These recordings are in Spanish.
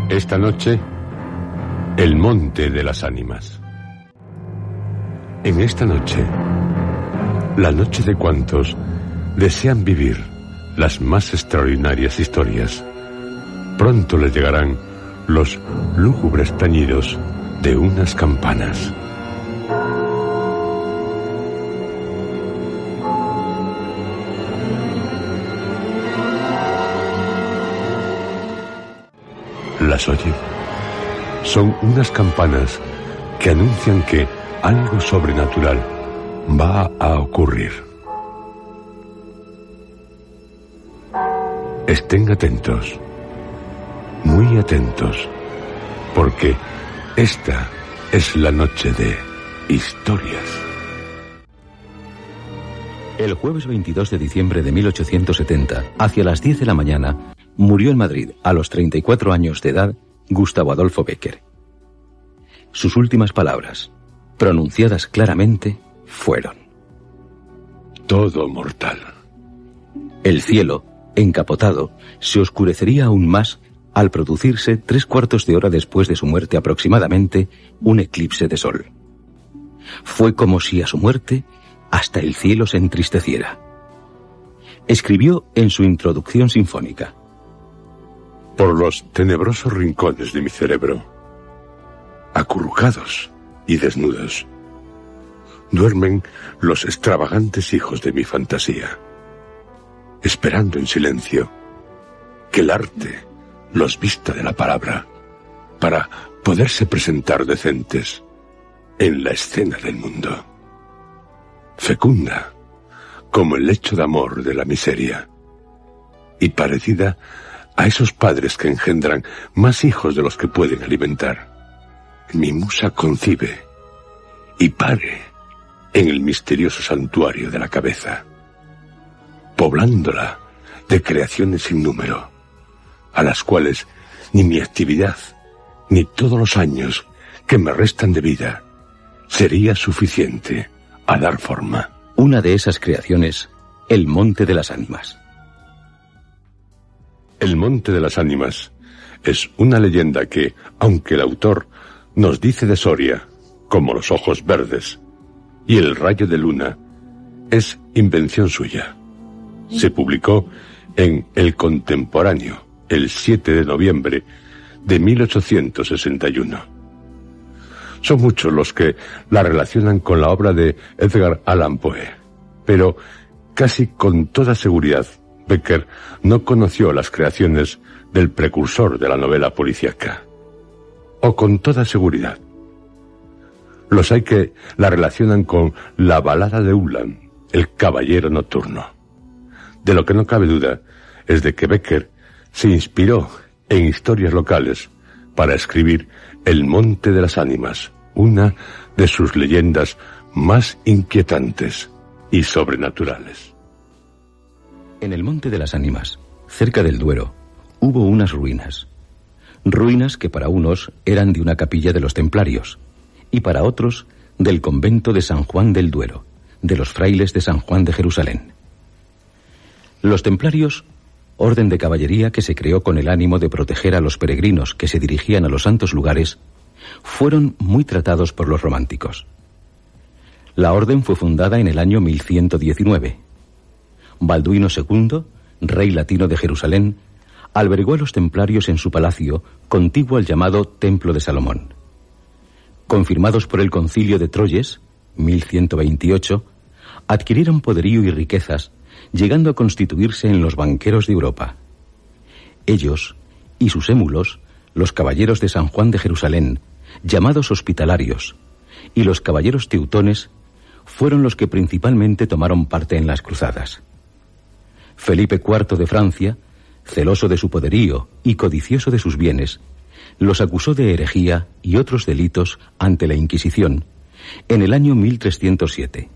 Esta noche, el Monte de las Ánimas. En esta noche, la noche de cuantos desean vivir las más extraordinarias historias, pronto les llegarán los lúgubres tañidos de unas campanas. ¿Las oye? Son unas campanas que anuncian que algo sobrenatural va a ocurrir. Estén atentos, muy atentos, porque esta es la noche de historias. El jueves 22 de diciembre de 1870, hacia las 10 de la mañana, murió en Madrid, a los 34 años de edad, Gustavo Adolfo Bécquer. Sus últimas palabras, pronunciadas claramente, fueron: todo mortal. El cielo, encapotado, se oscurecería aún más al producirse 3/4 de hora después de su muerte aproximadamente un eclipse de sol. Fue como si a su muerte hasta el cielo se entristeciera. Escribió en su introducción sinfónica: por los tenebrosos rincones de mi cerebro, acurrucados y desnudos, duermen los extravagantes hijos de mi fantasía, esperando en silencio que el arte los vista de la palabra para poderse presentar decentes en la escena del mundo, fecunda como el lecho de amor de la miseria y parecida a esos padres que engendran más hijos de los que pueden alimentar. Mi musa concibe y pare en el misterioso santuario de la cabeza, poblándola de creaciones sin número, a las cuales ni mi actividad, ni todos los años que me restan de vida, sería suficiente a dar forma. Una de esas creaciones, el Monte de las Ánimas. El Monte de las Ánimas es una leyenda que, aunque el autor nos dice de Soria, como los ojos verdes y el rayo de luna, es invención suya. Se publicó en El Contemporáneo el 7 de noviembre de 1861. Son muchos los que la relacionan con la obra de Edgar Allan Poe, pero casi con toda seguridad Bécquer no conoció las creaciones del precursor de la novela policíaca. O con toda seguridad. Los hay que la relacionan con la balada de Uhland, el caballero nocturno. De lo que no cabe duda es de que Bécquer se inspiró en historias locales para escribir El Monte de las Ánimas, una de sus leyendas más inquietantes y sobrenaturales. En el Monte de las Ánimas, cerca del Duero, hubo unas ruinas. Ruinas que para unos eran de una capilla de los templarios y para otros del convento de San Juan del Duero, de los frailes de San Juan de Jerusalén. Los templarios, orden de caballería que se creó con el ánimo de proteger a los peregrinos que se dirigían a los santos lugares, fueron muy tratados por los románticos. La orden fue fundada en el año 1119. Balduino II, rey latino de Jerusalén, albergó a los templarios en su palacio, contiguo al llamado Templo de Salomón. Confirmados por el Concilio de Troyes, 1128, adquirieron poderío y riquezas, llegando a constituirse en los banqueros de Europa. Ellos y sus émulos, los caballeros de San Juan de Jerusalén, llamados hospitalarios, y los caballeros teutones, fueron los que principalmente tomaron parte en las cruzadas. Felipe IV de Francia, celoso de su poderío y codicioso de sus bienes, los acusó de herejía y otros delitos ante la Inquisición en el año 1307.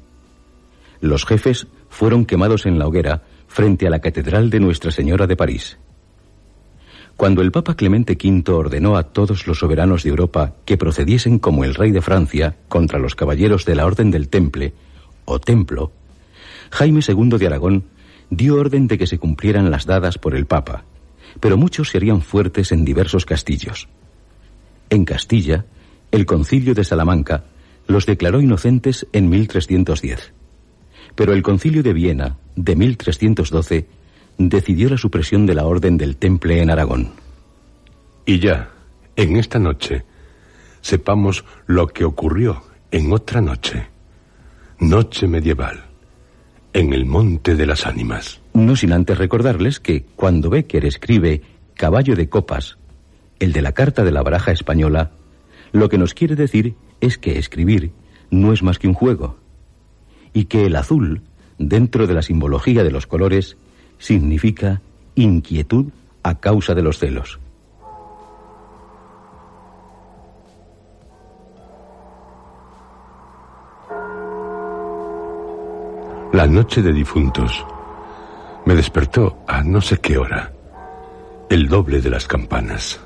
Los jefes fueron quemados en la hoguera frente a la Catedral de Nuestra Señora de París. Cuando el Papa Clemente V ordenó a todos los soberanos de Europa que procediesen como el rey de Francia contra los caballeros de la Orden del Temple, o Templo, Jaime II de Aragón dio orden de que se cumplieran las dadas por el Papa, pero muchos se harían fuertes en diversos castillos. En Castilla, el Concilio de Salamanca los declaró inocentes en 1310, pero el Concilio de Viena, de 1312, decidió la supresión de la Orden del Temple en Aragón. Y ya, en esta noche, sepamos lo que ocurrió en otra noche, noche medieval, en el Monte de las Ánimas. No sin antes recordarles que cuando Bécquer escribe Caballo de Copas, el de la Carta de la Baraja Española, lo que nos quiere decir es que escribir no es más que un juego, y que el azul, dentro de la simbología de los colores, significa inquietud a causa de los celos. La noche de difuntos me despertó a no sé qué hora, el doble de las campanas.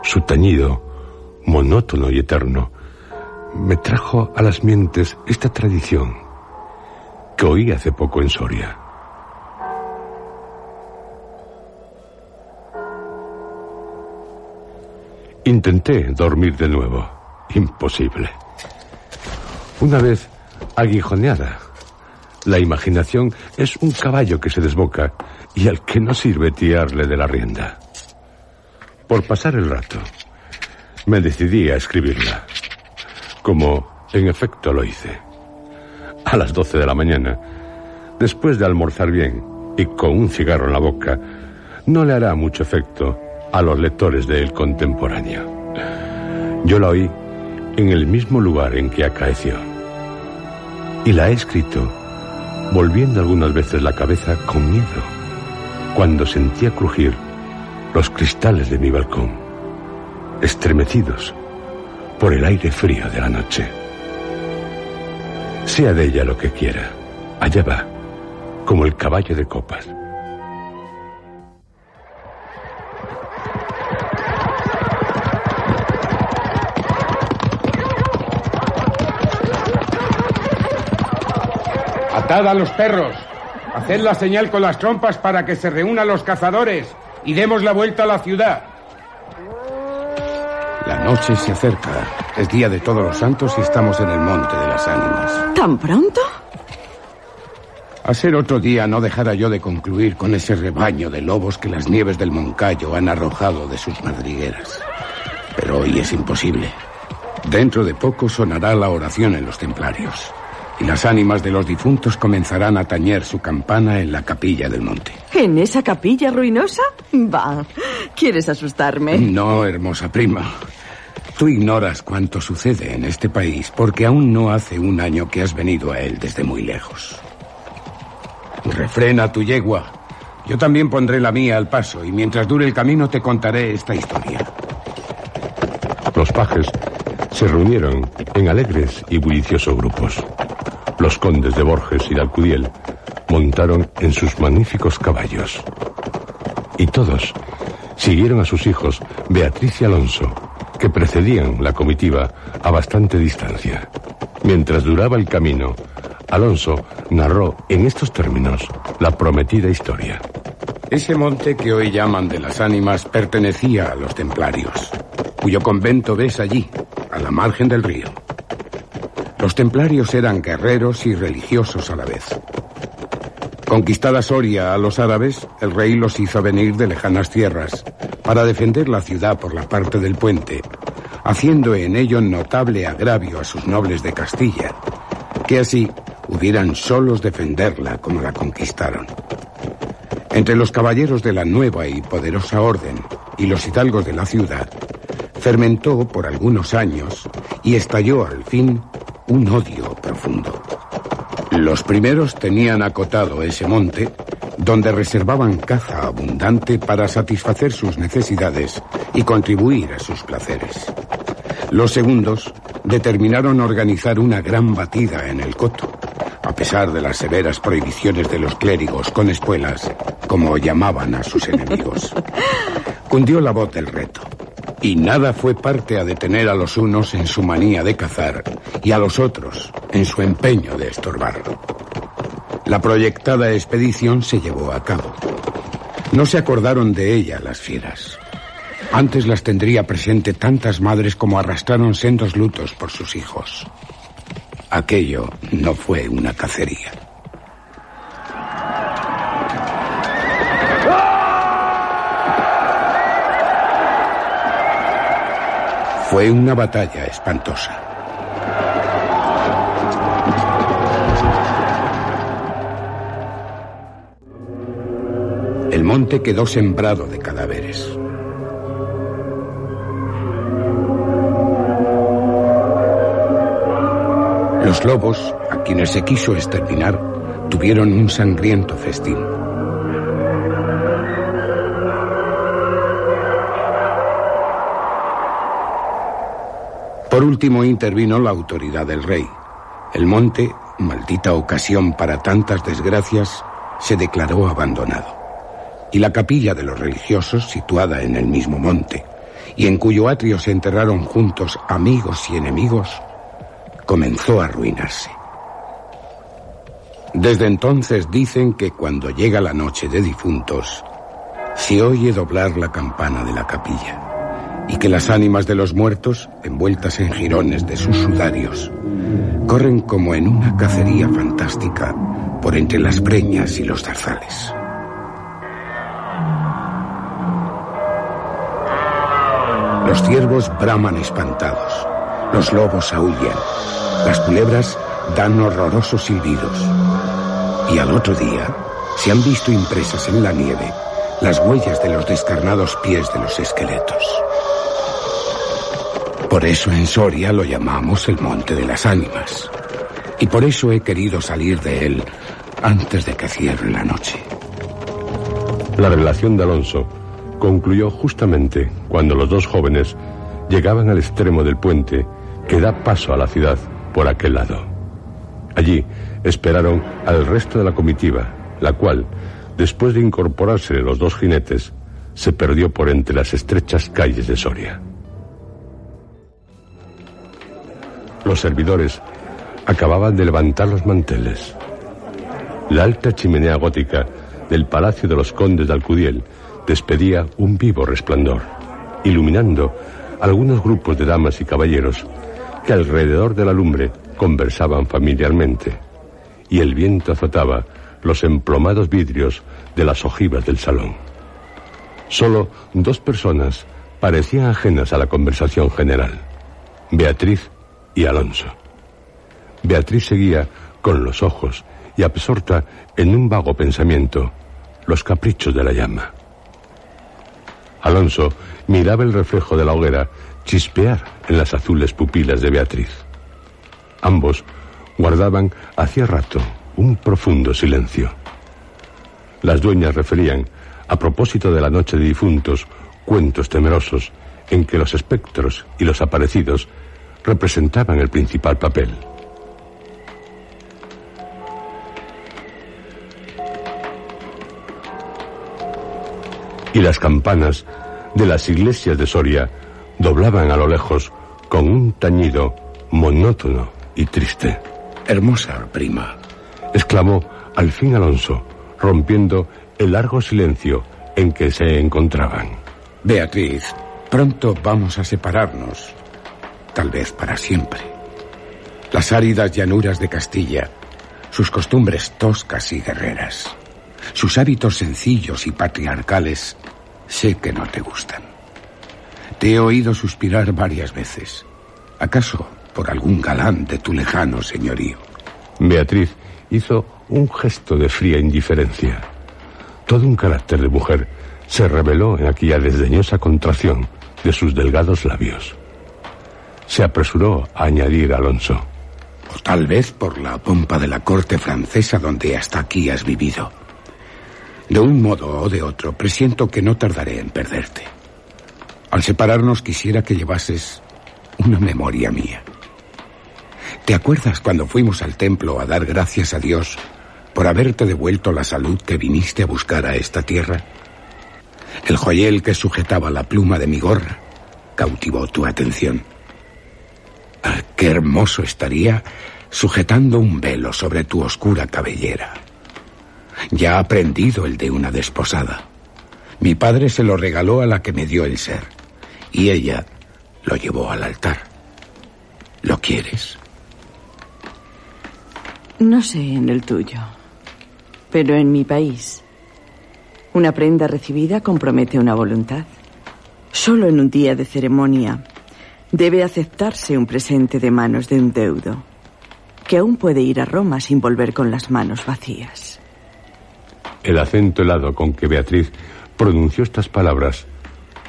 Su tañido, monótono y eterno, me trajo a las mientes esta tradición que oí hace poco en Soria. Intenté dormir de nuevo. Imposible. Una vez aguijoneada, la imaginación es un caballo que se desboca y al que no sirve tiarle de la rienda. Por pasar el rato, me decidí a escribirla, como en efecto lo hice. A las 12 de la mañana, después de almorzar bien y con un cigarro en la boca, no le hará mucho efecto a los lectores de El Contemporáneo. Yo la oí en el mismo lugar en que acaeció. Y la he escrito volviendo algunas veces la cabeza con miedo, cuando sentía crujir los cristales de mi balcón, estremecidos por el aire frío de la noche. Sea de ella lo que quiera, allá va, como el caballo de copas. ¡Atad a los perros! ¡Haced la señal con las trompas para que se reúnan los cazadores y demos la vuelta a la ciudad! La noche se acerca. Es día de Todos los Santos y estamos en el Monte de las Ánimas. ¿Tan pronto? A ser otro día no dejara yo de concluir con ese rebaño de lobos que las nieves del Moncayo han arrojado de sus madrigueras. Pero hoy es imposible. Dentro de poco sonará la oración en los templarios. Y las ánimas de los difuntos comenzarán a tañer su campana en la capilla del monte. ¿En esa capilla ruinosa? Va, ¿quieres asustarme? No, hermosa prima. Tú ignoras cuánto sucede en este país porque aún no hace un año que has venido a él desde muy lejos. Refrena tu yegua. Yo también pondré la mía al paso y mientras dure el camino te contaré esta historia. Los pajes se reunieron en alegres y bulliciosos grupos. Los condes de Borges y de Alcudiel montaron en sus magníficos caballos. Y todos siguieron a sus hijos Beatriz y Alonso, que precedían la comitiva a bastante distancia. Mientras duraba el camino, Alonso narró en estos términos la prometida historia. Ese monte que hoy llaman de las Ánimas pertenecía a los templarios, cuyo convento ves allí, a la margen del río. Los templarios eran guerreros y religiosos a la vez. Conquistada Soria a los árabes, el rey los hizo venir de lejanas tierras para defender la ciudad por la parte del puente, haciendo en ello notable agravio a sus nobles de Castilla, que así pudieran solos defenderla como la conquistaron. Entre los caballeros de la nueva y poderosa orden y los hidalgos de la ciudad, fermentó por algunos años y estalló al fin un odio profundo. Los primeros tenían acotado ese monte, donde reservaban caza abundante para satisfacer sus necesidades y contribuir a sus placeres. Los segundos determinaron organizar una gran batida en el coto, a pesar de las severas prohibiciones de los clérigos con espuelas, como llamaban a sus enemigos. Cundió la voz del reto. Y nada fue parte a detener a los unos en su manía de cazar y a los otros en su empeño de estorbarlo. La proyectada expedición se llevó a cabo. No se acordaron de ella las fieras. Antes las tendría presente tantas madres como arrastraron sendos lutos por sus hijos. Aquello no fue una cacería. Fue una batalla espantosa. El monte quedó sembrado de cadáveres. Los lobos, a quienes se quiso exterminar, tuvieron un sangriento festín. Por último intervino la autoridad del rey. El monte, maldita ocasión para tantas desgracias, se declaró abandonado. Y la capilla de los religiosos, situada en el mismo monte, y en cuyo atrio se enterraron juntos amigos y enemigos, comenzó a arruinarse. Desde entonces dicen que cuando llega la noche de difuntos, se oye doblar la campana de la capilla, y que las ánimas de los muertos, envueltas en jirones de sus sudarios, corren como en una cacería fantástica por entre las breñas y los zarzales. Los ciervos braman espantados, los lobos aúllan, las culebras dan horrorosos silbidos, y al otro día se han visto impresas en la nieve las huellas de los descarnados pies de los esqueletos. Por eso en Soria lo llamamos el Monte de las Ánimas, y por eso he querido salir de él antes de que cierre la noche. La revelación de Alonso concluyó justamente cuando los dos jóvenes llegaban al extremo del puente que da paso a la ciudad por aquel lado. Allí esperaron al resto de la comitiva, la cual, después de incorporarse los dos jinetes, se perdió por entre las estrechas calles de Soria. Los servidores acababan de levantar los manteles. La alta chimenea gótica del Palacio de los Condes de Alcudiel despedía un vivo resplandor, iluminando algunos grupos de damas y caballeros que alrededor de la lumbre conversaban familiarmente, y el viento azotaba los emplomados vidrios de las ojivas del salón. Solo dos personas parecían ajenas a la conversación general: Beatriz y Alonso. Beatriz seguía con los ojos y absorta en un vago pensamiento los caprichos de la llama. Alonso miraba el reflejo de la hoguera chispear en las azules pupilas de Beatriz. Ambos guardaban hacía rato un profundo silencio. Las dueñas referían, a propósito de la noche de difuntos, cuentos temerosos en que los espectros y los aparecidos representaban el principal papel. Y las campanas de las iglesias de Soria doblaban a lo lejos con un tañido monótono y triste. «Hermosa prima», exclamó al fin Alonso, rompiendo el largo silencio en que se encontraban. «Beatriz, pronto vamos a separarnos, tal vez para siempre. Las áridas llanuras de Castilla, sus costumbres toscas y guerreras, sus hábitos sencillos y patriarcales, sé que no te gustan. Te he oído suspirar varias veces. ¿Acaso por algún galán de tu lejano señorío?» Beatriz hizo un gesto de fría indiferencia. Todo un carácter de mujer se reveló en aquella desdeñosa contracción de sus delgados labios. Se apresuró a añadir Alonso: «O tal vez por la pompa de la corte francesa donde hasta aquí has vivido. De un modo o de otro, presiento que no tardaré en perderte. Al separarnos quisiera que llevases una memoria mía. ¿Te acuerdas cuando fuimos al templo a dar gracias a Dios por haberte devuelto la salud que viniste a buscar a esta tierra? El joyel que sujetaba la pluma de mi gorra cautivó tu atención. Ah, qué hermoso estaría sujetando un velo sobre tu oscura cabellera. Ya ha prendido el de una desposada. Mi padre se lo regaló a la que me dio el ser, y ella lo llevó al altar. ¿Lo quieres? No sé en el tuyo, pero en mi país, una prenda recibida compromete una voluntad. Solo en un día de ceremonia debe aceptarse un presente de manos de un deudo, que aún puede ir a Roma sin volver con las manos vacías. El acento helado con que Beatriz pronunció estas palabras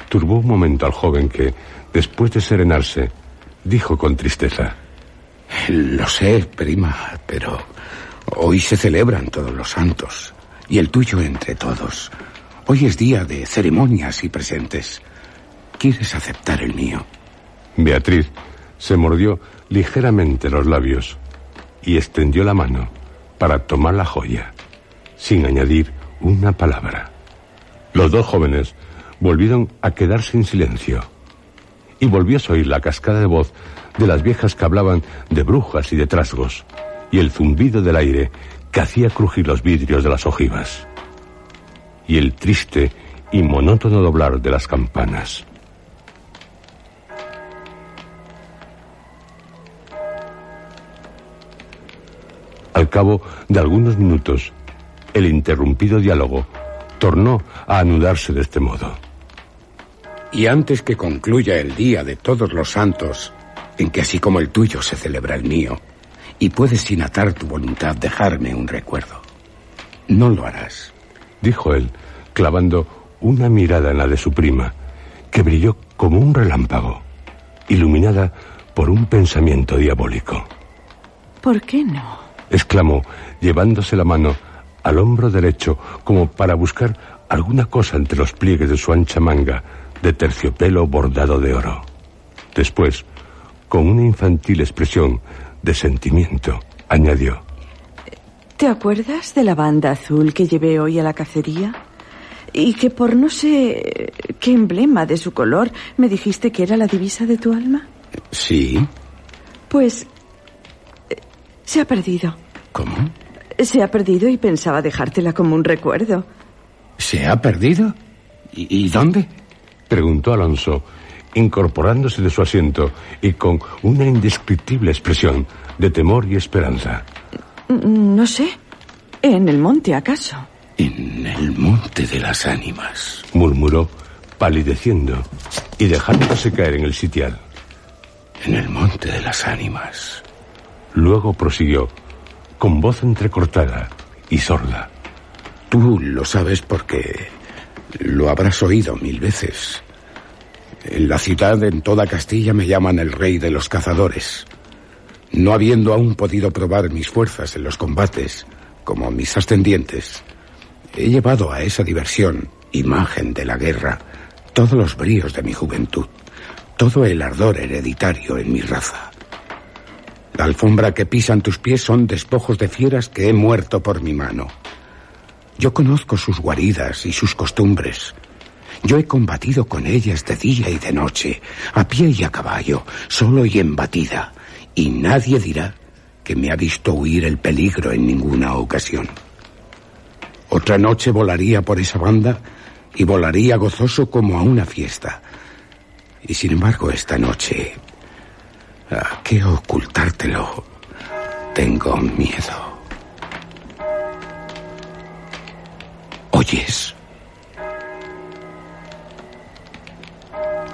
turbó un momento al joven que, después de serenarse, dijo con tristeza: Lo sé, prima, pero hoy se celebran todos los santos, y el tuyo entre todos. Hoy es día de ceremonias y presentes. ¿Quieres aceptar el mío? Beatriz se mordió ligeramente los labios y extendió la mano para tomar la joya, sin añadir una palabra. Los dos jóvenes volvieron a quedarse en silencio, y volvió a oír la cascada de voz de las viejas que hablaban de brujas y de trasgos, y el zumbido del aire que hacía crujir los vidrios de las ojivas, y el triste y monótono doblar de las campanas. Al cabo de algunos minutos, el interrumpido diálogo tornó a anudarse de este modo. Y antes que concluya el día de todos los santos, en que así como el tuyo se celebra el mío, y puedes sin atar tu voluntad dejarme un recuerdo, no lo harás, dijo él, clavando una mirada en la de su prima, que brilló como un relámpago, iluminada por un pensamiento diabólico. ¿Por qué no? Exclamó, llevándose la mano al hombro derecho como para buscar alguna cosa entre los pliegues de su ancha manga de terciopelo bordado de oro. Después, con una infantil expresión de sentimiento, añadió: ¿Te acuerdas de la banda azul que llevé hoy a la cacería? Y que por no sé qué emblema de su color me dijiste que era la divisa de tu alma. Sí. Pues se ha perdido. ¿Cómo? Se ha perdido y pensaba dejártela como un recuerdo. ¿Se ha perdido? ¿Y dónde? Preguntó Alonso, incorporándose de su asiento y con una indescriptible expresión de temor y esperanza. No sé. ¿En el monte, acaso? En el monte de las ánimas, murmuró, palideciendo y dejándose caer en el sitial. En el monte de las ánimas. Luego prosiguió, con voz entrecortada y sorda: Tú lo sabes porque lo habrás oído 1000 veces. En la ciudad, en toda Castilla, me llaman el rey de los cazadores. No habiendo aún podido probar mis fuerzas en los combates, como mis ascendientes, he llevado a esa diversión, imagen de la guerra, todos los bríos de mi juventud, todo el ardor hereditario en mi raza. La alfombra que pisan tus pies son despojos de fieras que he muerto por mi mano. Yo conozco sus guaridas y sus costumbres. Yo he combatido con ellas de día y de noche, a pie y a caballo, solo y en batida, y nadie dirá que me ha visto huir el peligro en ninguna ocasión. Otra noche volaría por esa banda y volaría gozoso como a una fiesta. Y sin embargo, esta noche, ¿a qué ocultártelo? Tengo miedo. ¿Oyes?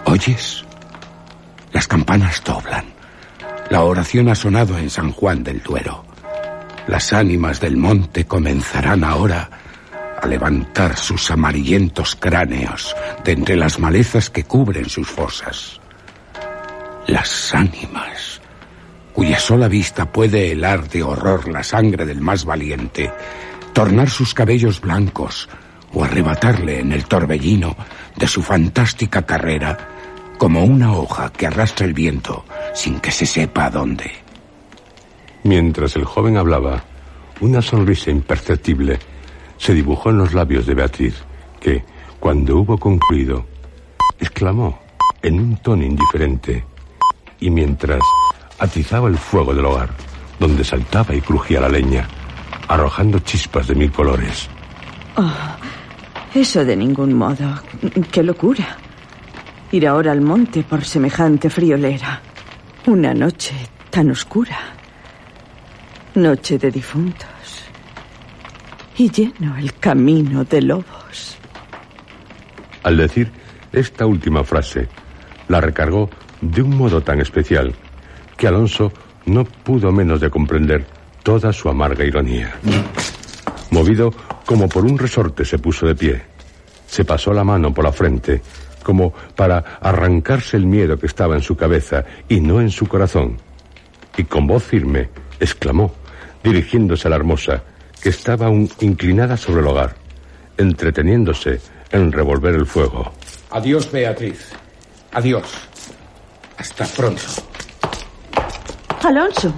¿Oyes? Las campanas doblan. La oración ha sonado en San Juan del Duero. Las ánimas del monte comenzarán ahora a levantar sus amarillentos cráneos de entre las malezas que cubren sus fosas. Las ánimas, cuya sola vista puede helar de horror la sangre del más valiente, tornar sus cabellos blancos o arrebatarle en el torbellino de su fantástica carrera como una hoja que arrastra el viento sin que se sepa a dónde. Mientras el joven hablaba, una sonrisa imperceptible se dibujó en los labios de Beatriz, que, cuando hubo concluido, exclamó en un tono indiferente, y mientras atizaba el fuego del hogar donde saltaba y crujía la leña, arrojando chispas de 1000 colores. Oh, eso de ningún modo. ¡Qué locura! Ir ahora al monte por semejante friolera. Una noche tan oscura. Noche de difuntos. Y lleno el camino de lobos. Al decir esta última frase, la recargó de un modo tan especial que Alonso no pudo menos de comprender toda su amarga ironía. Movido como por un resorte, se puso de pie. Se pasó la mano por la frente, como para arrancarse el miedo que estaba en su cabeza y no en su corazón. Y con voz firme exclamó, dirigiéndose a la hermosa, que estaba aún inclinada sobre el hogar, entreteniéndose en revolver el fuego. Adiós, Beatriz. Adiós. Hasta pronto. ¡Alonso!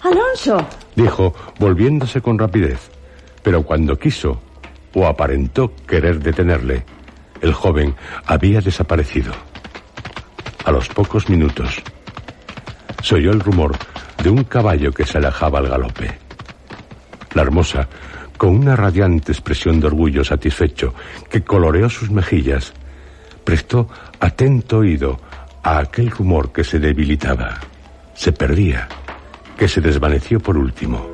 ¡Alonso! Dijo, volviéndose con rapidez. Pero cuando quiso, o aparentó querer detenerle, el joven había desaparecido. A los pocos minutos, se oyó el rumor de un caballo que se alejaba al galope. La hermosa, con una radiante expresión de orgullo satisfecho que coloreó sus mejillas, prestó atento oído a aquel rumor que se debilitaba, se perdía, que se desvaneció por último.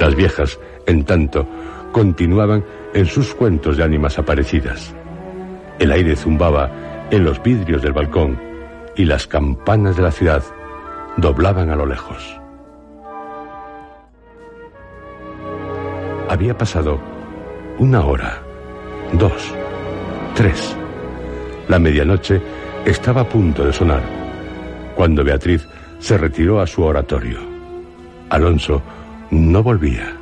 Las viejas, en tanto, continuaban en sus cuentos de ánimas aparecidas. El aire zumbaba en los vidrios del balcón y las campanas de la ciudad doblaban a lo lejos. Había pasado 1 hora, 2, 3. La medianoche estaba a punto de sonar, cuando Beatriz se retiró a su oratorio. Alonso no volvía,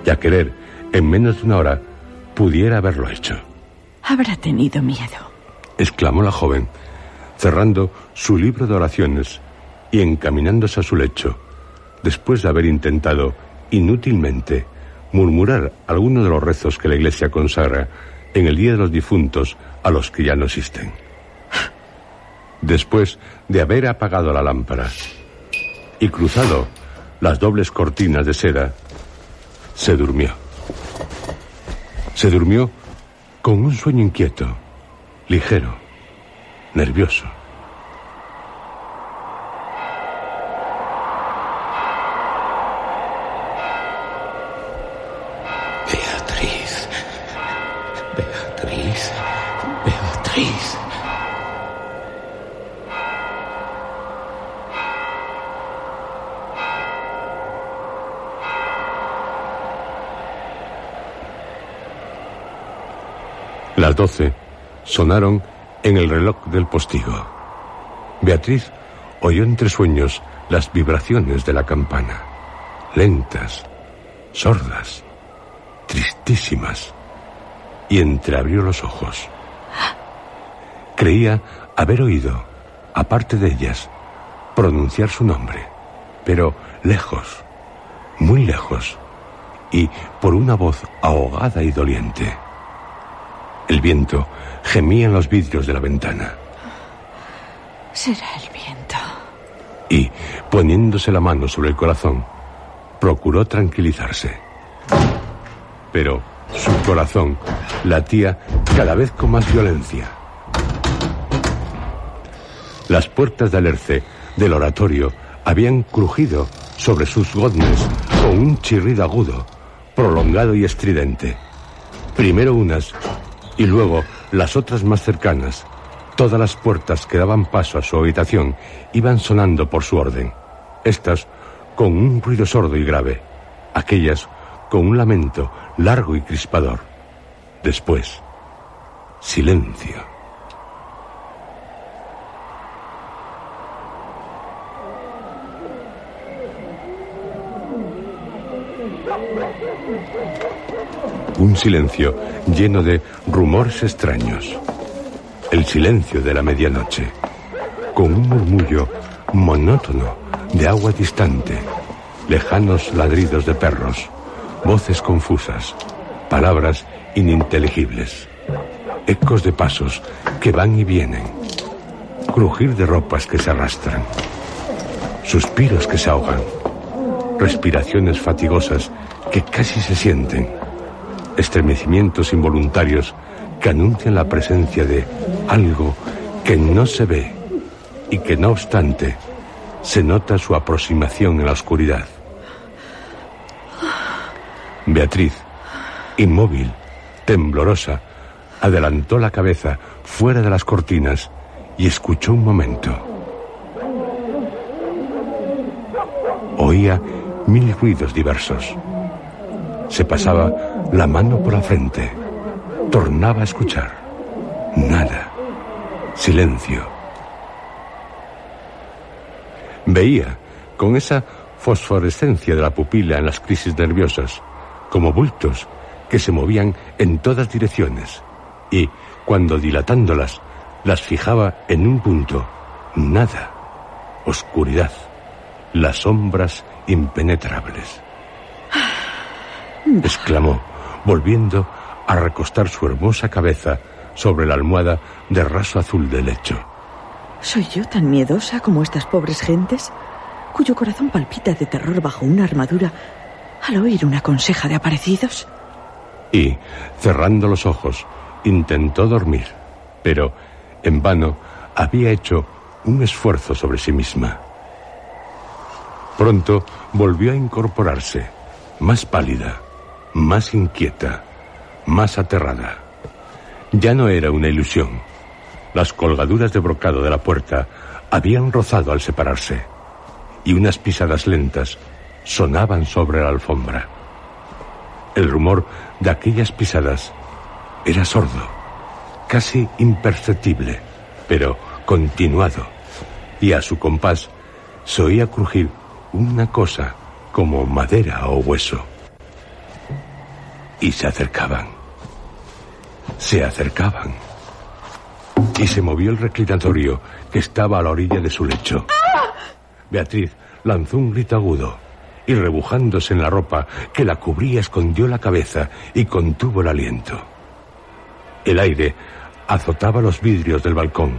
y a querer, en menos de 1 hora, pudiera haberlo hecho. Habrá tenido miedo, exclamó la joven, cerrando su libro de oraciones y encaminándose a su lecho, después de haber intentado inútilmente murmurar algunos de los rezos que la Iglesia consagra en el Día de los Difuntos a los que ya no existen. Después de haber apagado la lámpara y cruzado las dobles cortinas de seda, se durmió. Se durmió con un sueño inquieto, ligero, nervioso. Beatriz. Beatriz. Beatriz. Las 12 sonaron en el reloj del postigo. Beatriz oyó entre sueños las vibraciones de la campana, lentas, sordas, tristísimas, y entreabrió los ojos. Creía haber oído, aparte de ellas, pronunciar su nombre, pero lejos, muy lejos, y por una voz ahogada y doliente. El viento gemía en los vidrios de la ventana. Será el viento. Y, poniéndose la mano sobre el corazón, procuró tranquilizarse. Pero su corazón latía cada vez con más violencia. Las puertas de alerce del oratorio habían crujido sobre sus goznes con un chirrido agudo, prolongado y estridente. Primero unas y luego las otras más cercanas. Todas las puertas que daban paso a su habitación iban sonando por su orden. Estas con un ruido sordo y grave, aquellas con un lamento largo y crispador. Después, silencio. Un silencio lleno de rumores extraños. El silencio de la medianoche, con un murmullo monótono de agua distante, lejanos ladridos de perros, voces confusas, palabras ininteligibles, ecos de pasos que van y vienen, crujir de ropas que se arrastran. suspiros que se ahogan, respiraciones fatigosas que casi se sienten, estremecimientos involuntarios que anuncian la presencia de algo que no se ve y que no obstante se nota su aproximación en la oscuridad. Beatriz, inmóvil, temblorosa, adelantó la cabeza fuera de las cortinas y escuchó un momento. Oía 1000 ruidos diversos. Se pasaba la mano por la frente. Tornaba a escuchar. Nada. Silencio. Veía, con esa fosforescencia de la pupila en las crisis nerviosas, como bultos que se movían en todas direcciones y, cuando dilatándolas, las fijaba en un punto. Nada. Oscuridad. Las sombras impenetrables. Exclamó, volviendo a recostar su hermosa cabeza sobre la almohada de raso azul del lecho. ¿Soy yo tan miedosa como estas pobres gentes, cuyo corazón palpita de terror bajo una armadura al oír una conseja de aparecidos? Y, cerrando los ojos, intentó dormir, pero, en vano, había hecho un esfuerzo sobre sí misma. Pronto volvió a incorporarse, más pálida, más inquieta, más aterrada. Ya no era una ilusión. Las colgaduras de brocado de la puerta habían rozado al separarse, y unas pisadas lentas sonaban sobre la alfombra. El rumor de aquellas pisadas era sordo, casi imperceptible, pero continuado, y a su compás se oía crujir una cosa como madera o hueso. Y se acercaban. Se acercaban. Y se movió el reclinatorio que estaba a la orilla de su lecho. Beatriz lanzó un grito agudo y, rebujándose en la ropa que la cubría, escondió la cabeza y contuvo el aliento. El aire azotaba los vidrios del balcón.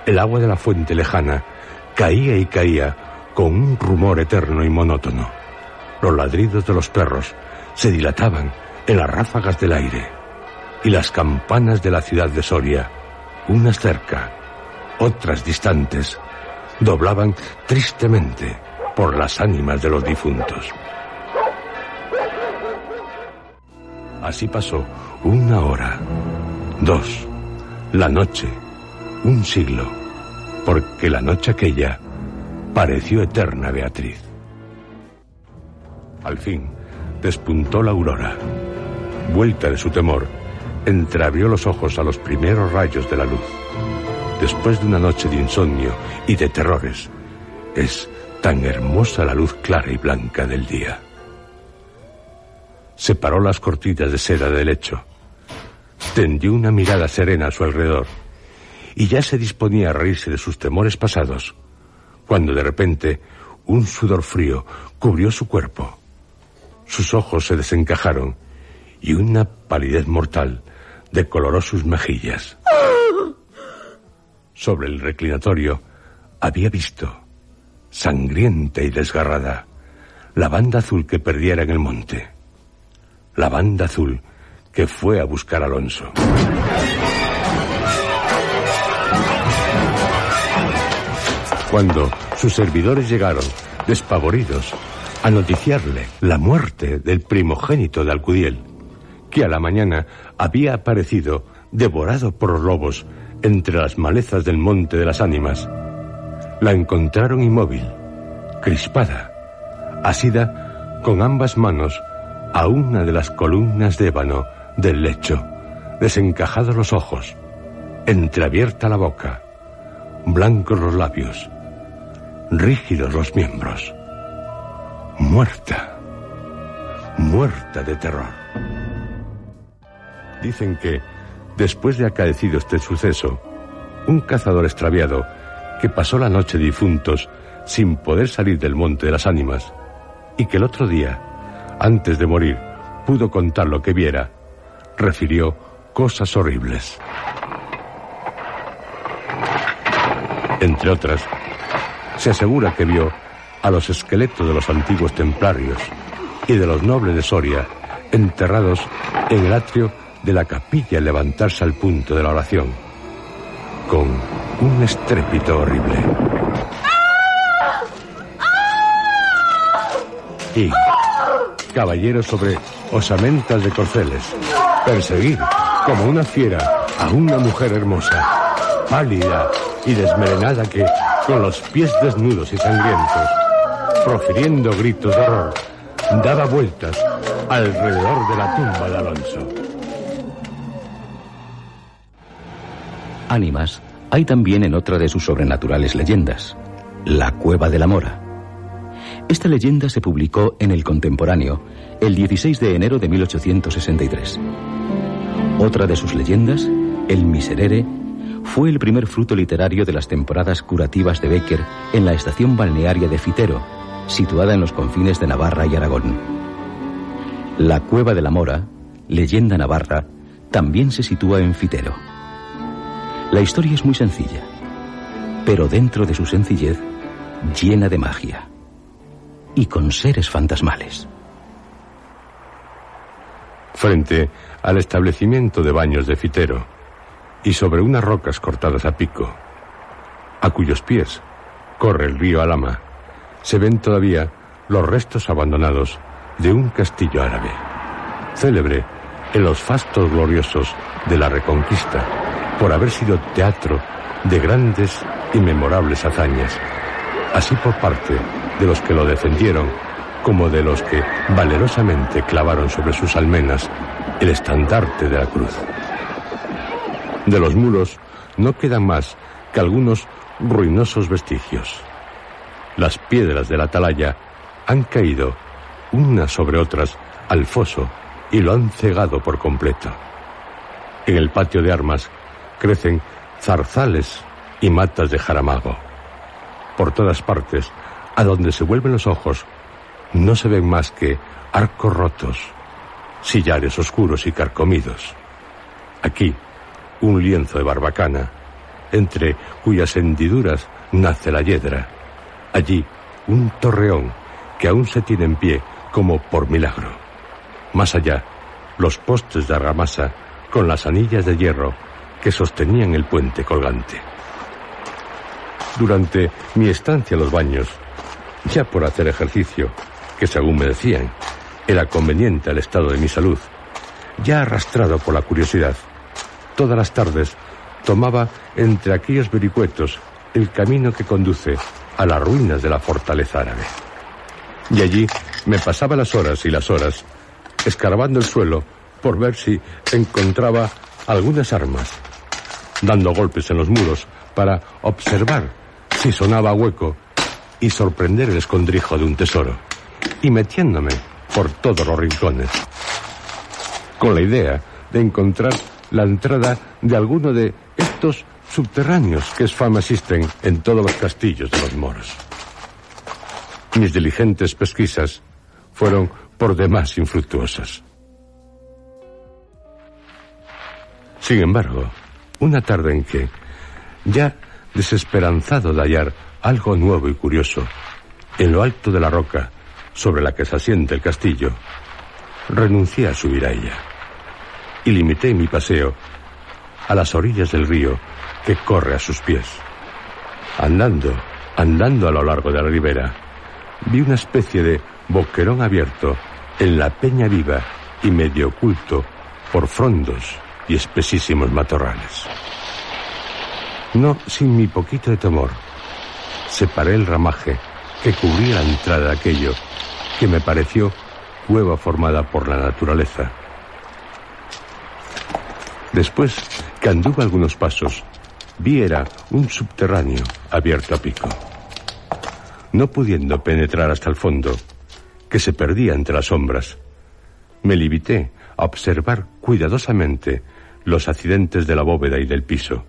El agua de la fuente lejana caía y caía con un rumor eterno y monótono. Los ladridos de los perros se dilataban en las ráfagas del aire, y las campanas de la ciudad de Soria, unas cerca, otras distantes, doblaban tristemente por las ánimas de los difuntos. Así pasó 1 hora, 2, la noche, 1 siglo, porque la noche aquella pareció eterna a Beatriz. Al fin despuntó la aurora. Vuelta de su temor, entreabrió los ojos a los primeros rayos de la luz. Después de una noche de insomnio y de terrores, es tan hermosa la luz clara y blanca del día. Separó las cortinas de seda del lecho, tendió una mirada serena a su alrededor, y ya se disponía a reírse de sus temores pasados, cuando de repente un sudor frío cubrió su cuerpo. Sus ojos se desencajaron y una palidez mortal decoloró sus mejillas. Sobre el reclinatorio había visto, sangrienta y desgarrada, la banda azul que perdiera en el monte. La banda azul que fue a buscar a Alonso. Cuando sus servidores llegaron, despavoridos, a noticiarle la muerte del primogénito de Alcudiel, que a la mañana había aparecido devorado por los lobos entre las malezas del Monte de las Ánimas, la encontraron inmóvil, crispada, asida con ambas manos a una de las columnas de ébano del lecho, desencajados los ojos, entreabierta la boca, blancos los labios, rígidos los miembros. Muerta, muerta de terror. Dicen que, después de acaecido este suceso, un cazador extraviado que pasó la noche de difuntos sin poder salir del Monte de las Ánimas, y que el otro día, antes de morir, pudo contar lo que viera, refirió cosas horribles. Entre otras, se asegura que vio a los esqueletos de los antiguos templarios y de los nobles de Soria enterrados en el atrio de la capilla al levantarse al punto de la oración, con un estrépito horrible. Y caballeros sobre osamentas de corceles, perseguir como una fiera a una mujer hermosa, pálida y desmelenada que, con los pies desnudos y sangrientos, profiriendo gritos de horror, daba vueltas alrededor de la tumba de Alonso. Ánimas hay también en otra de sus sobrenaturales leyendas, la Cueva de la Mora. Esta leyenda se publicó en El Contemporáneo el 16 de enero de 1863. Otra de sus leyendas, el Miserere, fue el primer fruto literario de las temporadas curativas de Bécquer en la estación balnearia de Fitero, situada en los confines de Navarra y Aragón. La Cueva de la Mora, leyenda navarra, también se sitúa en Fitero. La historia es muy sencilla, pero dentro de su sencillez, llena de magia y con seres fantasmales. Frente al establecimiento de baños de Fitero y sobre unas rocas cortadas a pico, a cuyos pies corre el río Alhama, se ven todavía los restos abandonados de un castillo árabe, célebre en los fastos gloriosos de la Reconquista, por haber sido teatro de grandes y memorables hazañas, así por parte de los que lo defendieron como de los que valerosamente clavaron sobre sus almenas el estandarte de la cruz. De los muros no quedan más que algunos ruinosos vestigios. Las piedras de la atalaya han caído unas sobre otras al foso y lo han cegado por completo. En el patio de armas crecen zarzales y matas de jaramago. Por todas partes, a donde se vuelven los ojos, no se ven más que arcos rotos, sillares oscuros y carcomidos. Aquí, un lienzo de barbacana, entre cuyas hendiduras nace la hiedra. Allí, un torreón que aún se tiene en pie como por milagro. Más allá, los postes de argamasa con las anillas de hierro que sostenían el puente colgante. Durante mi estancia en los baños, ya por hacer ejercicio, que según me decían, era conveniente al estado de mi salud, ya arrastrado por la curiosidad, todas las tardes tomaba entre aquellos vericuetos el camino que conduce a las ruinas de la fortaleza árabe. Y allí me pasaba las horas y las horas escarbando el suelo por ver si encontraba algunas armas, dando golpes en los muros para observar si sonaba hueco y sorprender el escondrijo de un tesoro, y metiéndome por todos los rincones, con la idea de encontrar la entrada de alguno de estos subterráneos que es fama existen en todos los castillos de los moros. Mis diligentes pesquisas fueron por demás infructuosas. Sin embargo, una tarde en que, ya desesperanzado de hallar algo nuevo y curioso en lo alto de la roca sobre la que se asienta el castillo, renuncié a subir a ella y limité mi paseo a las orillas del río que corre a sus pies. Andando a lo largo de la ribera, vi una especie de boquerón abierto en la peña viva y medio oculto por frondos y espesísimos matorrales. No sin mi poquito de temor, separé el ramaje que cubría la entrada de aquello que me pareció cueva formada por la naturaleza. Después que anduve algunos pasos, vi era un subterráneo abierto a pico. No pudiendo penetrar hasta el fondo, que se perdía entre las sombras, me limité a observar cuidadosamente los accidentes de la bóveda y del piso,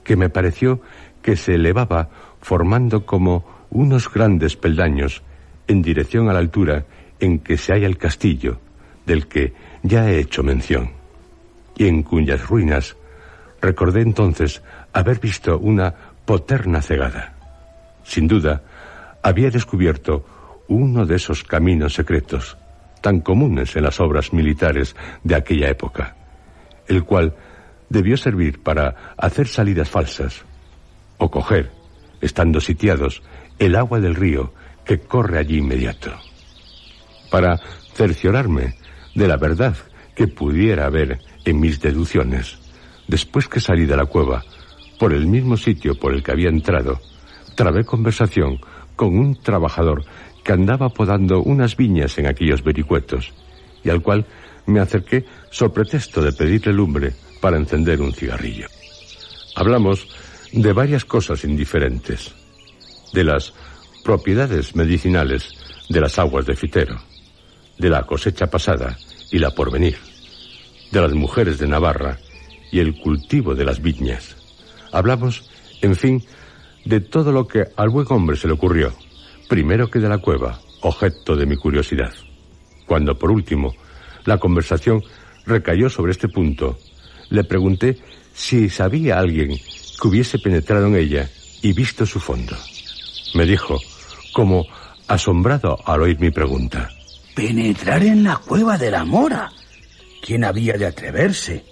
que me pareció que se elevaba formando como unos grandes peldaños en dirección a la altura en que se halla el castillo, del que ya he hecho mención, y en cuyas ruinas recordé entonces haber visto una poterna cegada. Sin duda, había descubierto uno de esos caminos secretos tan comunes en las obras militares de aquella época, el cual debió servir para hacer salidas falsas o coger, estando sitiados, el agua del río que corre allí inmediato, para cerciorarme de la verdad que pudiera haber en mis deducciones. Después que salí de la cueva, por el mismo sitio por el que había entrado, trabé conversación con un trabajador que andaba podando unas viñas en aquellos vericuetos, y al cual me acerqué so pretexto de pedirle lumbre para encender un cigarrillo. Hablamos de varias cosas indiferentes, de las propiedades medicinales de las aguas de Fitero, de la cosecha pasada y la porvenir, de las mujeres de Navarra y el cultivo de las viñas. Hablamos, en fin, de todo lo que al buen hombre se le ocurrió, primero que de la cueva, objeto de mi curiosidad. Cuando, por último, la conversación recayó sobre este punto, le pregunté si sabía alguien que hubiese penetrado en ella y visto su fondo. Me dijo, como asombrado al oír mi pregunta: ¿penetrar en la cueva de la Mora? ¿Quién había de atreverse?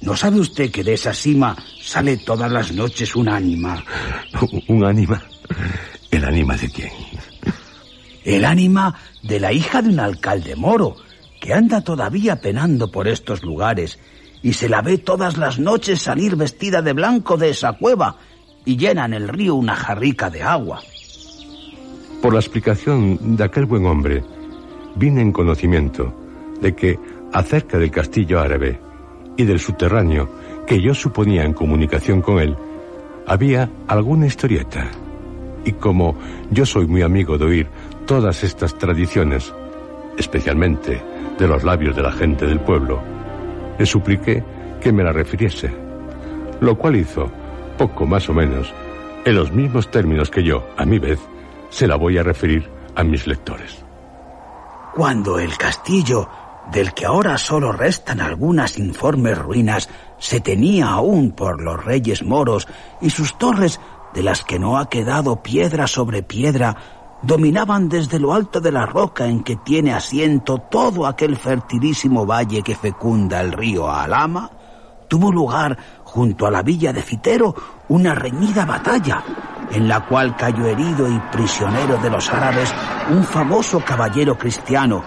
¿No sabe usted que de esa cima sale todas las noches un ánima? ¿Un ánima? ¿El ánima de quién? El ánima de la hija de un alcalde moro, que anda todavía penando por estos lugares, y se la ve todas las noches salir vestida de blanco de esa cueva, y llena en el río una jarrica de agua. Por la explicación de aquel buen hombre, vine en conocimiento de que acerca del castillo árabe y del subterráneo que yo suponía en comunicación con él, había alguna historieta. Y como yo soy muy amigo de oír todas estas tradiciones, especialmente de los labios de la gente del pueblo, le supliqué que me la refiriese, lo cual hizo, poco más o menos, en los mismos términos que yo, a mi vez, se la voy a referir a mis lectores. Cuando el castillo, del que ahora solo restan algunas informes ruinas, se tenía aún por los reyes moros, y sus torres, de las que no ha quedado piedra sobre piedra, dominaban desde lo alto de la roca en que tiene asiento todo aquel fertilísimo valle que fecunda el río Alhama, tuvo lugar, junto a la villa de Fitero, una reñida batalla, en la cual cayó herido y prisionero de los árabes un famoso caballero cristiano,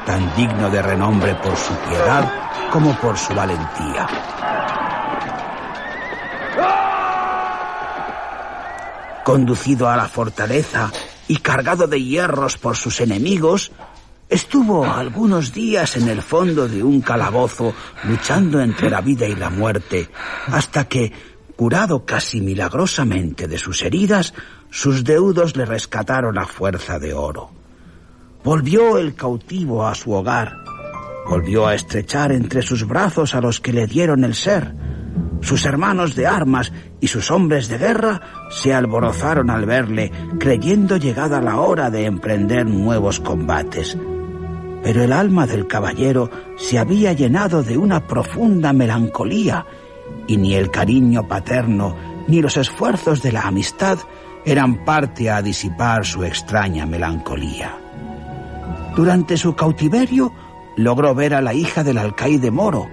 tan digno de renombre por su piedad como por su valentía. Conducido a la fortaleza y cargado de hierros por sus enemigos, estuvo algunos días en el fondo de un calabozo luchando entre la vida y la muerte, hasta que, curado casi milagrosamente de sus heridas, sus deudos le rescataron a fuerza de oro. Volvió el cautivo a su hogar, volvió a estrechar entre sus brazos a los que le dieron el ser. Sus hermanos de armas y sus hombres de guerra se alborozaron al verle, creyendo llegada la hora de emprender nuevos combates. Pero el alma del caballero se había llenado de una profunda melancolía, y ni el cariño paterno ni los esfuerzos de la amistad eran parte a disipar su extraña melancolía. Durante su cautiverio logró ver a la hija del alcaide moro,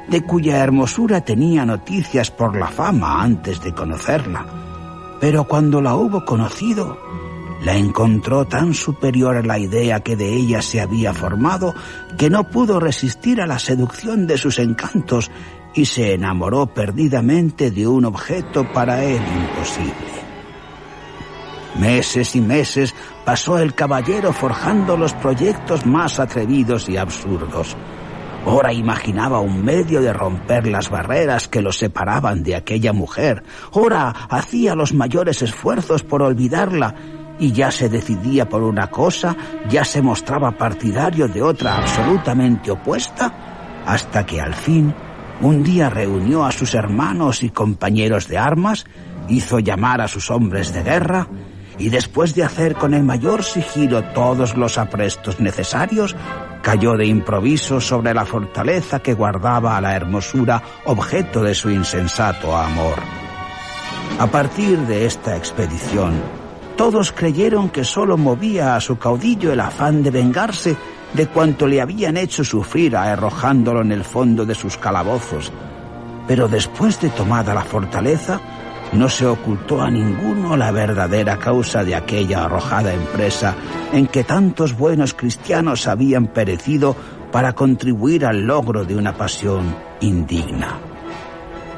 de cuya hermosura tenía noticias por la fama antes de conocerla, pero cuando la hubo conocido, la encontró tan superior a la idea que de ella se había formado, que no pudo resistir a la seducción de sus encantos y se enamoró perdidamente de un objeto para él imposible. Meses y meses pasó el caballero forjando los proyectos más atrevidos y absurdos. Ora imaginaba un medio de romper las barreras que los separaban de aquella mujer. Ora hacía los mayores esfuerzos por olvidarla, y ya se decidía por una cosa, ya se mostraba partidario de otra absolutamente opuesta, hasta que al fin, un día reunió a sus hermanos y compañeros de armas, hizo llamar a sus hombres de guerra, y después de hacer con el mayor sigilo todos los aprestos necesarios, cayó de improviso sobre la fortaleza que guardaba a la hermosura objeto de su insensato amor. A partir de esta expedición, Todos creyeron que solo movía a su caudillo el afán de vengarse de cuanto le habían hecho sufrir arrojándolo en el fondo de sus calabozos. Pero después de tomada la fortaleza, no se ocultó a ninguno la verdadera causa de aquella arrojada empresa en que tantos buenos cristianos habían perecido para contribuir al logro de una pasión indigna.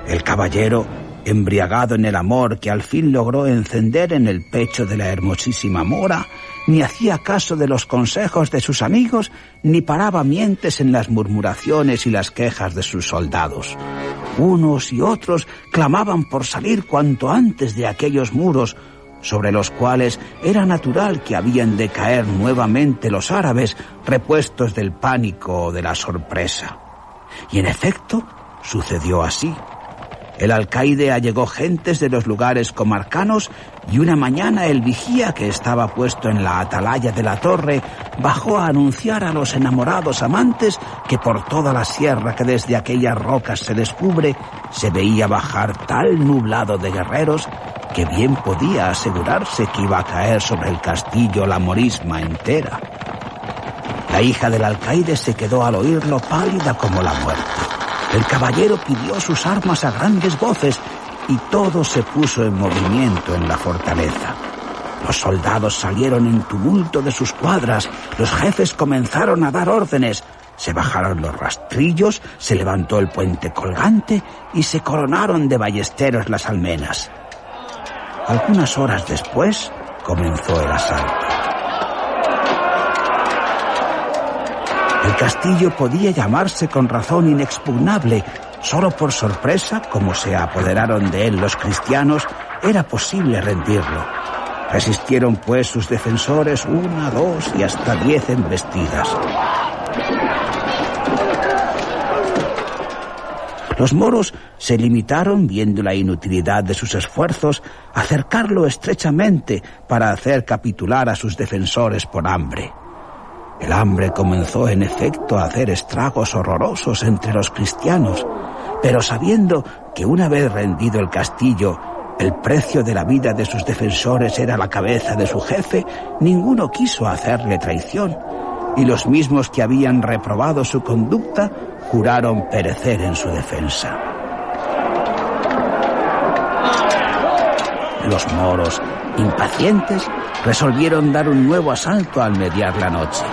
El caballero, embriagado en el amor que al fin logró encender en el pecho de la hermosísima mora, ni hacía caso de los consejos de sus amigos, ni paraba mientes en las murmuraciones y las quejas de sus soldados. Unos y otros clamaban por salir cuanto antes de aquellos muros, sobre los cuales era natural que habían de caer nuevamente los árabes, repuestos del pánico o de la sorpresa. Y en efecto, sucedió así. El alcaide allegó gentes de los lugares comarcanos y una mañana el vigía, que estaba puesto en la atalaya de la torre, bajó a anunciar a los enamorados amantes que por toda la sierra que desde aquellas rocas se descubre se veía bajar tal nublado de guerreros que bien podía asegurarse que iba a caer sobre el castillo la morisma entera. La hija del alcaide se quedó al oírlo pálida como la muerte. El caballero pidió sus armas a grandes voces y todo se puso en movimiento en la fortaleza. Los soldados salieron en tumulto de sus cuadras, los jefes comenzaron a dar órdenes, se bajaron los rastrillos, se levantó el puente colgante y se coronaron de ballesteros las almenas. Algunas horas después comenzó el asalto. El castillo podía llamarse con razón inexpugnable. Solo por sorpresa, como se apoderaron de él los cristianos, era posible rendirlo. Resistieron pues sus defensores 1, 2 y hasta 10 embestidas. Los moros se limitaron, viendo la inutilidad de sus esfuerzos, a cercarlo estrechamente para hacer capitular a sus defensores por hambre. El hambre comenzó en efecto a hacer estragos horrorosos entre los cristianos, pero sabiendo que una vez rendido el castillo, el precio de la vida de sus defensores era la cabeza de su jefe, ninguno quiso hacerle traición, y los mismos que habían reprobado su conducta juraron perecer en su defensa. Los moros, impacientes, resolvieron dar un nuevo asalto al mediar la noche.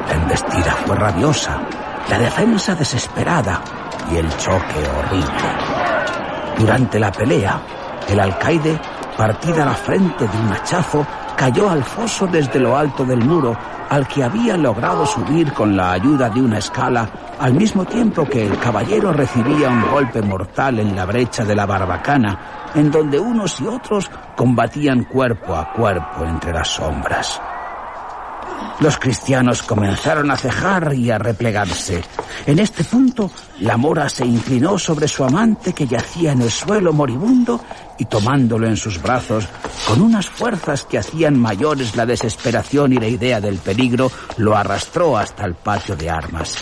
La embestida fue rabiosa, la defensa desesperada y el choque horrible. Durante la pelea, el alcaide, partida la frente de un hachazo, cayó al foso desde lo alto del muro, al que había logrado subir con la ayuda de una escala, al mismo tiempo que el caballero recibía un golpe mortal en la brecha de la barbacana, en donde unos y otros combatían cuerpo a cuerpo entre las sombras. Los cristianos comenzaron a cejar y a replegarse. En este punto, la mora se inclinó sobre su amante, que yacía en el suelo moribundo, y tomándolo en sus brazos, con unas fuerzas que hacían mayores la desesperación y la idea del peligro, lo arrastró hasta el patio de armas.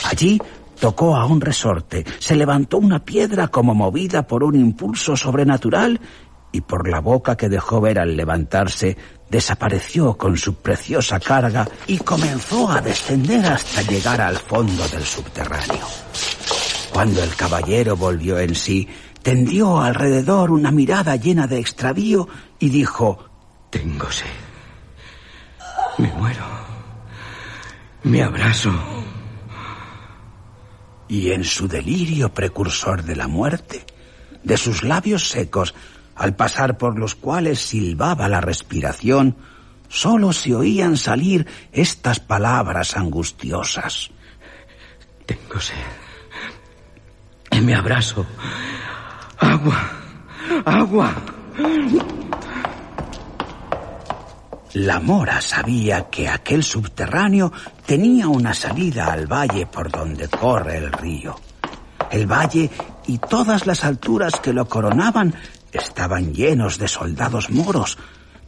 Allí tocó a un resorte, se levantó una piedra como movida por un impulso sobrenatural, y por la boca que dejó ver al levantarse, desapareció con su preciosa carga y comenzó a descender hasta llegar al fondo del subterráneo. Cuando el caballero volvió en sí, tendió alrededor una mirada llena de extravío y dijo: Tengo sed. Me muero. Me abraso. Y en su delirio precursor de la muerte, de sus labios secos, al pasar por los cuales silbaba la respiración, solo se oían salir estas palabras angustiosas: Tengo sed. Me abraso. Agua. Agua. La mora sabía que aquel subterráneo tenía una salida al valle por donde corre el río. El valle y todas las alturas que lo coronaban estaban llenos de soldados moros,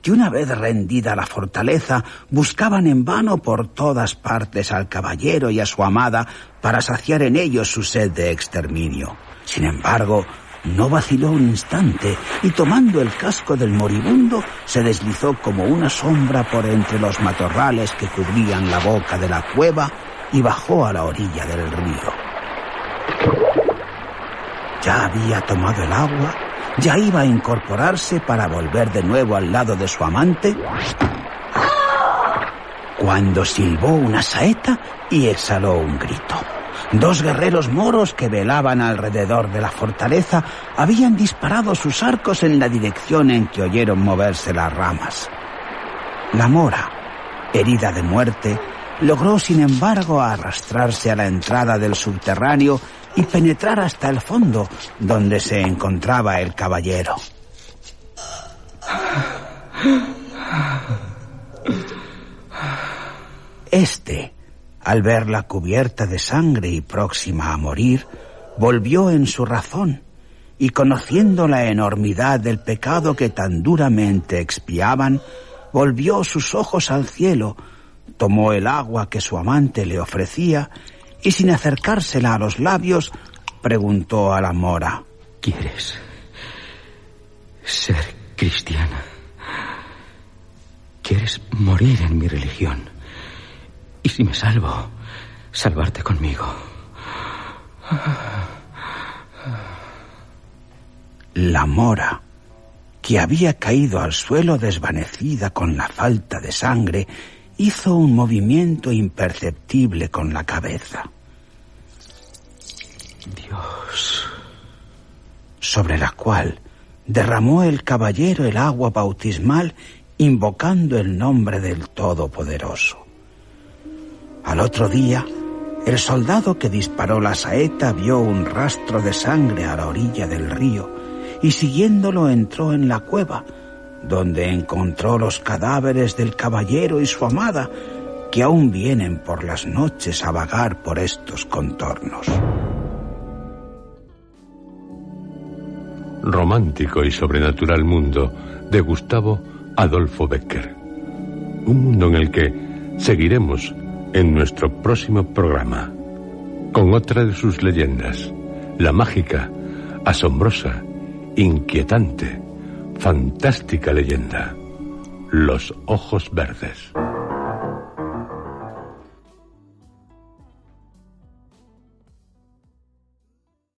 que una vez rendida la fortaleza buscaban en vano por todas partes al caballero y a su amada para saciar en ellos su sed de exterminio. Sin embargo, no vaciló un instante y tomando el casco del moribundo se deslizó como una sombra por entre los matorrales que cubrían la boca de la cueva y bajó a la orilla del río. Ya había tomado el agua, ya iba a incorporarse para volver de nuevo al lado de su amante, cuando silbó una saeta y exhaló un grito. 2 guerreros moros que velaban alrededor de la fortaleza habían disparado sus arcos en la dirección en que oyeron moverse las ramas. La mora, herida de muerte, logró sin embargo arrastrarse a la entrada del subterráneo y penetrar hasta el fondo, donde se encontraba el caballero. Este, al verla cubierta de sangre y próxima a morir, volvió en su razón y, conociendo la enormidad del pecado que tan duramente expiaban, volvió sus ojos al cielo, tomó el agua que su amante le ofrecía y, sin acercársela a los labios, preguntó a la mora: ¿Quieres ser cristiana? ¿Quieres morir en mi religión? Y si me salvo, salvarte conmigo. La mora, que había caído al suelo desvanecida con la falta de sangre, hizo un movimiento imperceptible con la cabeza. Dios. Sobre la cual derramó el caballero el agua bautismal, invocando el nombre del Todopoderoso. Al otro día, el soldado que disparó la saeta vio un rastro de sangre a la orilla del río y, siguiéndolo, entró en la cueva, donde encontró los cadáveres del caballero y su amada, que aún vienen por las noches a vagar por estos contornos. Romántico y sobrenatural mundo de Gustavo Adolfo Bécquer. Un mundo en el que seguiremos en nuestro próximo programa, con otra de sus leyendas, la mágica, asombrosa, inquietante, fantástica leyenda, los ojos verdes.